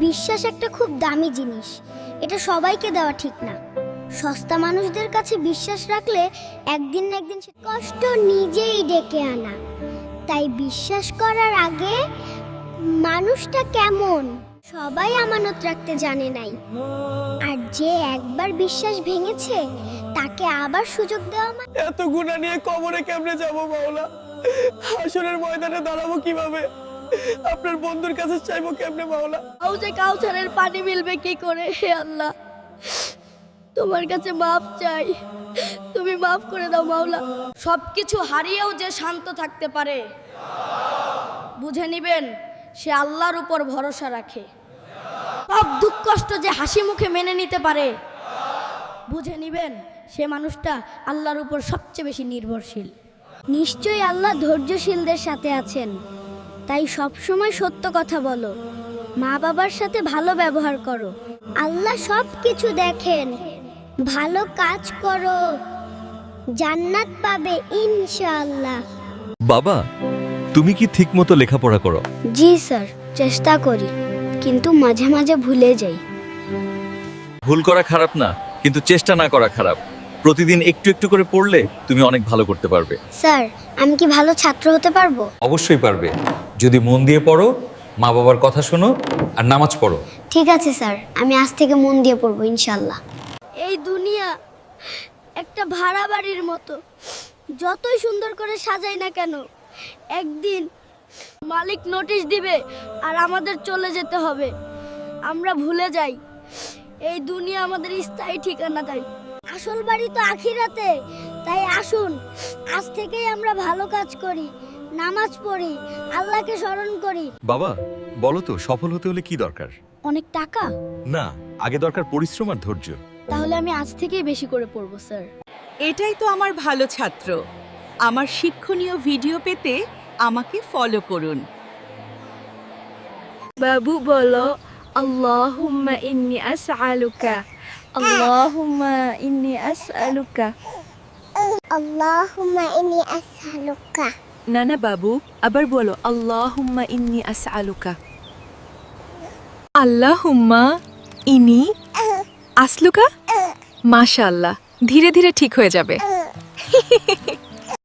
বিশ্বাস একটা খুব দামি জিনিস, এটা সবাইকে দেওয়া ঠিক না। সস্তা মানুষদের কাছে বিশ্বাস রাখলে একদিন না একদিন সে কষ্ট নিজেই ডেকে আনা। তাই বিশ্বাস করার আগে মানুষটা কেমন সবাই আমানত রাখতে জানে নাই। আর যে একবার বিশ্বাস ভেঙেছে তাকে আবার সুযোগ দেওয়া এত গুনাহ নিয়ে কবরে কেমনে যাব মাওলা? হাসরের ময়দানে দাঁড়াবো কিভাবে? আপনার বন্ধুর কাছে চাইবো কেমনে মাওলা? হাউজে কাউসারের পানি মিলবে কি করে? হে আল্লাহ, তোমার কাছে মাফ চাই, তুমি মাফ করে দাও মাওলা। সবকিছু হারিয়েও যে শান্ত থাকতে পারে বুঝে নিবেন সে আল্লাহর উপর ভরসা রাখে। সব দুঃখ কষ্ট যে হাসি মুখে মেনে নিতে পারে বুঝে নিবেন সে মানুষটা আল্লাহর উপর সবচেয়ে বেশি নির্ভরশীল। নিশ্চয়ই আল্লাহ ধৈর্যশীলদের সাথে আছেন। তাই সবসময় সত্য কথা বলো, মা বাবার সাথে ভালো ব্যবহার করো। আল্লাহ সব কিছু দেখেন। ভালো কাজ করো, জান্নাত পাবে ইনশাআল্লাহ। বাবা, তুমি কি ঠিকমতো লেখাপড়া করো? জি স্যার, চেষ্টা করি, কিন্তু মাঝে মাঝে ভুলে যাই। ভুল করা খারাপ না, কিন্তু চেষ্টা না করা খারাপ। প্রতিদিন একটু একটু করে পড়লে তুমি অনেক ভালো করতে পারবে। স্যার, আমি কি ভালো ছাত্র হতে পারবো? অবশ্যই পারবে, যদি মন দিয়ে পড়ো, মা বাবার কথা শোনো আর নামাজ পড়ো। ঠিক আছে স্যার, আমি আজ থেকে মন দিয়ে পড়বো ইনশাআল্লাহ। এই দুনিয়া একটা ভাড়া বাড়ির মতো, যতই সুন্দর করে সাজাই না কেন একদিন মালিক নোটিশ দিবে আর আমাদের চলে যেতে হবে। আমরা ভুলে যাই এই দুনিয়া আমাদের স্থায়ী ঠিকানা। তাই আসল বাড়ি তো আখিরাতে। তাই আসুন আজ থেকেই আমরা ভালো কাজ করি, নামাজ পড়ি, আল্লাহকে স্মরণ করি। বাবা, বলো তো সফল হতে হলে কি দরকার? অনেক টাকা? না, আগে দরকার পরিশ্রম আর ধৈর্য। তাহলে আমি আজ থেকেই বেশি করে পড়বো স্যার। এটাই তো আমার ভালো ছাত্র। আমার শিক্ষণীয় ভিডিও পেতে আমাকে ফলো করুন। বাবু বলো, আল্লাহুম্মা ইন্নী আসআলুকা, আল্লাহুম্মা ইন্নী আসআলুকা। আল্লাহুম্মা ইন্নী আসআলুকা। না না বাবু, আবার বলো, আল্লাহুম্মা ইন্নী আসআলুকা। আল্লাহুম্মা ইন্নী আসলুকা। মাশাআল্লাহ, ধীরে ধীরে ঠিক হয়ে যাবে।